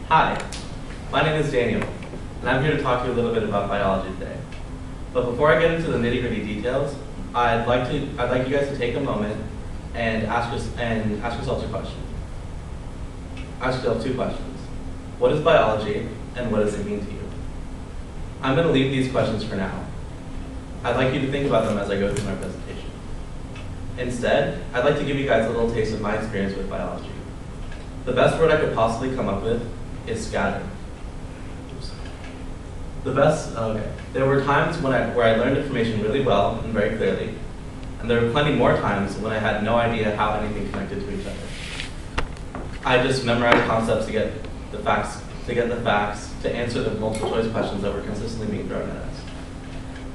Hi, my name is Daniel, and I'm here to talk to you a little bit about biology today. But before I get into the nitty-gritty details, I'd like you guys to take a moment and ask yourselves a question. Ask yourself two questions. What is biology, and what does it mean to you? I'm going to leave these questions for now. I'd like you to think about them as I go through my presentation. Instead, I'd like to give you guys a little taste of my experience with biology. The best word I could possibly come up with is scattered. There were times where I learned information really well and very clearly, and there were plenty more times when I had no idea how anything connected to each other. I just memorized concepts to get the facts, to answer the multiple choice questions that were consistently being thrown at us.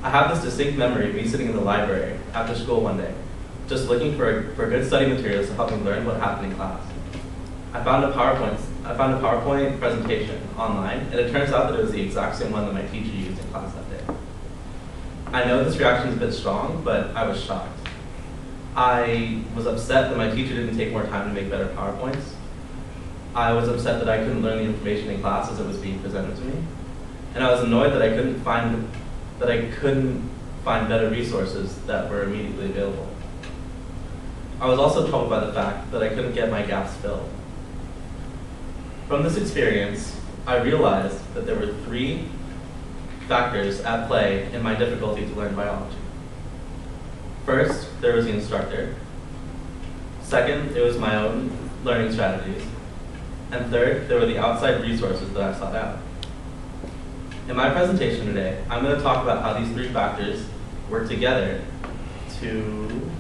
I have this distinct memory of me sitting in the library after school one day, just looking for good study materials to help me learn what happened in class. I found a PowerPoint presentation online, and it turns out that it was the exact same one that my teacher used in class that day. I know this reaction is a bit strong, but I was shocked. I was upset that my teacher didn't take more time to make better PowerPoints. I was upset that I couldn't learn the information in class as it was being presented to me. And I was annoyed that I couldn't find better resources that were immediately available. I was also troubled by the fact that I couldn't get my gaps filled. From this experience, I realized that there were three factors at play in my difficulty to learn biology. First, there was the instructor. Second, it was my own learning strategies. And third, there were the outside resources that I sought out. In my presentation today, I'm going to talk about how these three factors work together to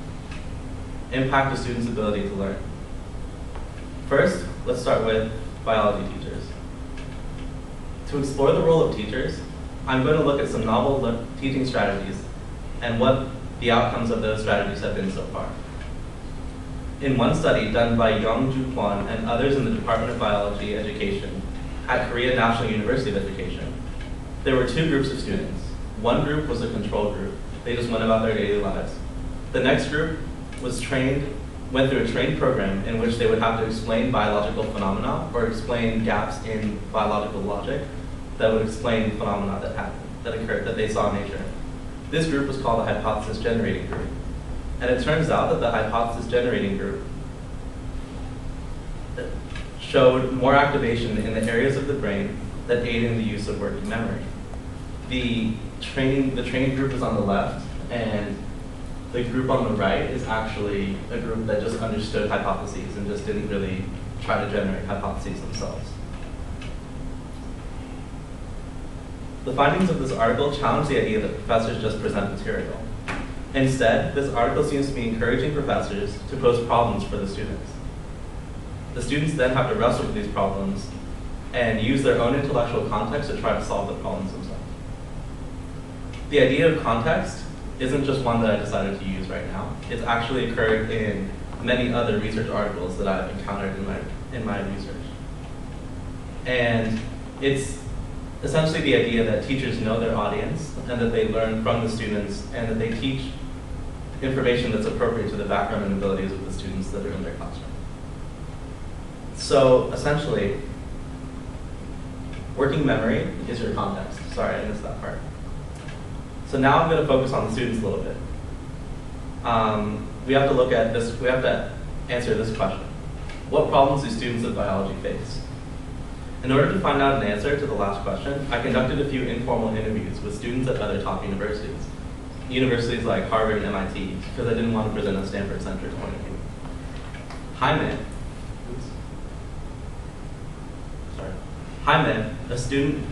impact a student's ability to learn. First, let's start with biology teachers. To explore the role of teachers, I'm going to look at some novel teaching strategies and what the outcomes of those strategies have been so far. In one study done by Young-Ju Kwon and others in the Department of Biology Education at Korea National University of Education, there were two groups of students. One group was a control group. They just went about their daily lives. The next group went through a trained program in which they would have to explain biological phenomena or explain gaps in biological logic that would explain phenomena that they saw in nature. This group was called the hypothesis generating group. And it turns out that the hypothesis generating group showed more activation in the areas of the brain that aid in the use of working memory. The trained group is on the left, and the group on the right is actually a group that just understood hypotheses and just didn't really try to generate hypotheses themselves. The findings of this article challenge the idea that professors just present material. Instead, this article seems to be encouraging professors to pose problems for the students. The students then have to wrestle with these problems and use their own intellectual context to try to solve the problems themselves. The idea of context isn't just one that I decided to use right now. It's actually occurred in many other research articles that I've encountered in my research. And it's essentially the idea that teachers know their audience and that they learn from the students and that they teach information that's appropriate to the background and abilities of the students that are in their classroom. So essentially, working memory is your context. Sorry, I missed that part. So now I'm going to focus on the students a little bit. We have to look at this, we have to answer this question. What problems do students of biology face? In order to find out an answer to the last question, I conducted a few informal interviews with students at other top universities. Universities like Harvard and MIT, because I didn't want to present a Stanford-centric point of view. Hyman,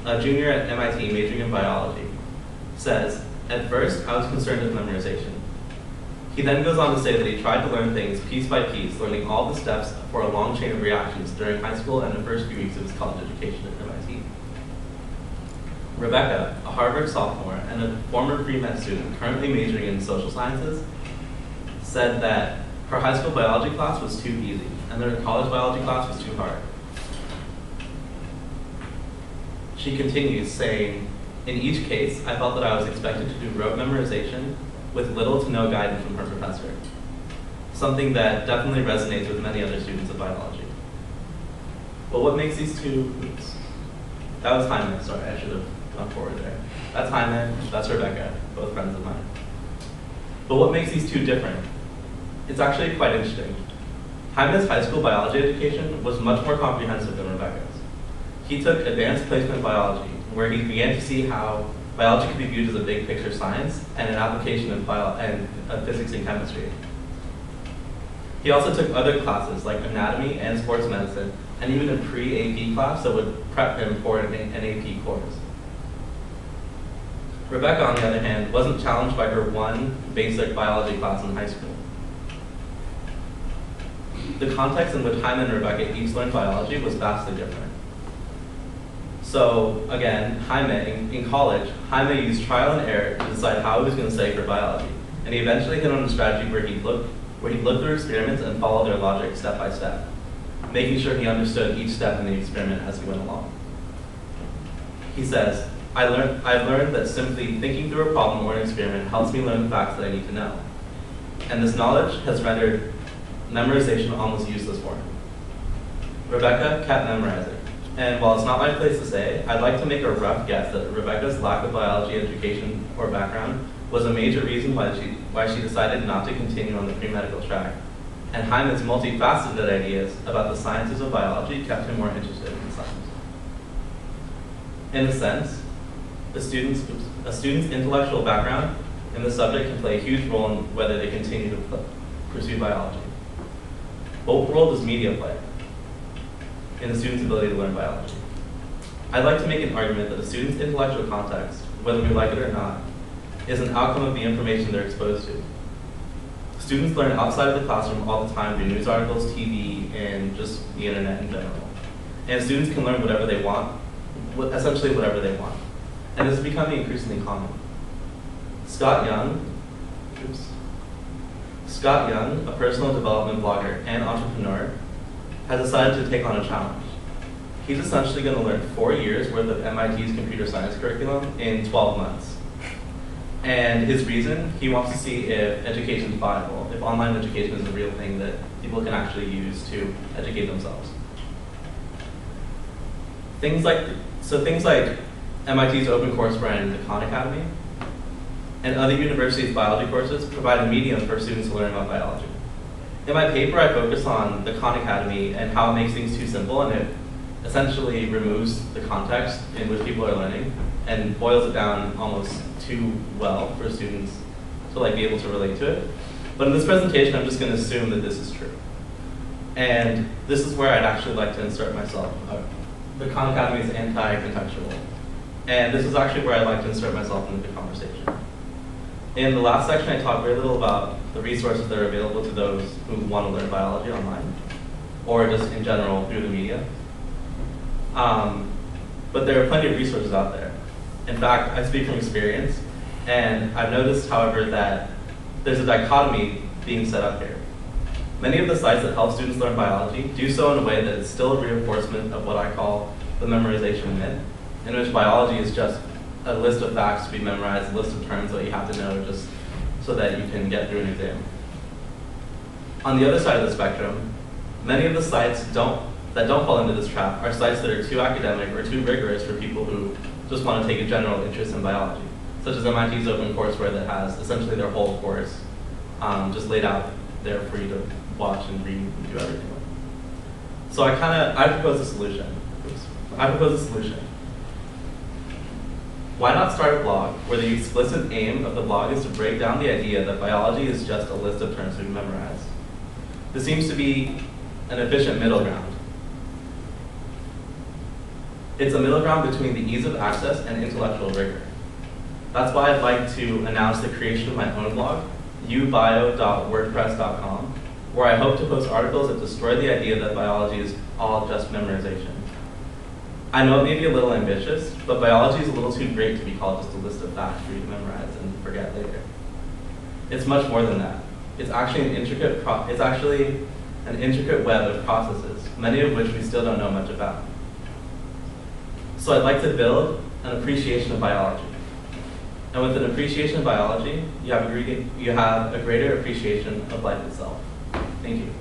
a junior at MIT majoring in biology, says, "At first, I was concerned with memorization." He then goes on to say that he tried to learn things piece by piece, learning all the steps for a long chain of reactions during high school and the first few weeks of his college education at MIT. Rebecca, a Harvard sophomore and a former pre-med student currently majoring in social sciences, said that her high school biology class was too easy and her college biology class was too hard. She continues saying, "In each case, I felt that I was expected to do rote memorization with little to no guidance from her professor," something that definitely resonates with many other students of biology. But what makes these two, oops, that was Jaime, sorry, I should have gone forward there. That's Jaime, that's Rebecca, both friends of mine. But what makes these two different? It's actually quite interesting. Jaime's high school biology education was much more comprehensive than Rebecca's. He took advanced placement biology, where he began to see how biology could be viewed as a big picture science and an application of physics and chemistry. He also took other classes like anatomy and sports medicine, and even a pre-AP class that would prep him for an AP course. Rebecca, on the other hand, wasn't challenged by her one basic biology class in high school. The context in which Jaime and Rebecca each learned biology was vastly different. So again, Jaime, in college, Jaime used trial and error to decide how he was going to study for biology. And he eventually hit on a strategy where he'd look through experiments and follow their logic step by step, making sure he understood each step in the experiment as he went along. He says, I've learned that simply thinking through a problem or an experiment helps me learn the facts that I need to know. And this knowledge has rendered memorization almost useless for him. Rebecca kept memorizing. And while it's not my place to say, I'd like to make a rough guess that Rebecca's lack of biology education or background was a major reason why she decided not to continue on the pre-medical track. And Jaime's multifaceted ideas about the sciences of biology kept him more interested in science. In a sense, a student's intellectual background in the subject can play a huge role in whether they continue to pursue biology. What role does media play in a student's ability to learn biology? I'd like to make an argument that a student's intellectual context, whether we like it or not, is an outcome of the information they're exposed to. Students learn outside of the classroom all the time through news articles, TV, and just the internet in general. And students can learn whatever they want, essentially whatever they want. And this is becoming increasingly common. Scott Young, a personal development blogger and entrepreneur, has decided to take on a challenge. He's essentially going to learn 4 years worth of MIT's computer science curriculum in 12 months. And his reason, he wants to see if education is viable, if online education is a real thing that people can actually use to educate themselves. Things like MIT's open course brand, the Khan Academy, and other universities' biology courses provide a medium for students to learn about biology. In my paper, I focus on the Khan Academy and how it makes things too simple, and it essentially removes the context in which people are learning and boils it down almost too well for students to be able to relate to it. But in this presentation, I'm just going to assume that this is true. And this is where I'd actually like to insert myself. The Khan Academy is anti-contextual. And this is actually where I'd like to insert myself into the conversation. In the last section, I talked very little about the resources that are available to those who want to learn biology online, or just in general through the media. But there are plenty of resources out there. In fact, I speak from experience, and I've noticed, however, that there's a dichotomy being set up here. Many of the sites that help students learn biology do so in a way that is still a reinforcement of what I call the memorization myth, in which biology is just a list of facts to be memorized, a list of terms that you have to know just so that you can get through an exam. On the other side of the spectrum, many of the sites that don't fall into this trap are sites that are too academic or too rigorous for people who just want to take a general interest in biology, such as MIT's OpenCourseWare that has essentially their whole course just laid out there for you to watch and read and do everything with. So I propose a solution. Why not start a blog where the explicit aim of the blog is to break down the idea that biology is just a list of terms to be memorized? This seems to be an efficient middle ground. It's a middle ground between the ease of access and intellectual rigor. That's why I'd like to announce the creation of my own blog, ubio.wordpress.com, where I hope to post articles that destroy the idea that biology is all just memorization. I know it may be a little ambitious, but biology is a little too great to be called just a list of facts for you to memorize and forget later. It's much more than that. It's actually an intricate web of processes, many of which we still don't know much about. So I'd like to build an appreciation of biology. And with an appreciation of biology, you have a greater appreciation of life itself. Thank you.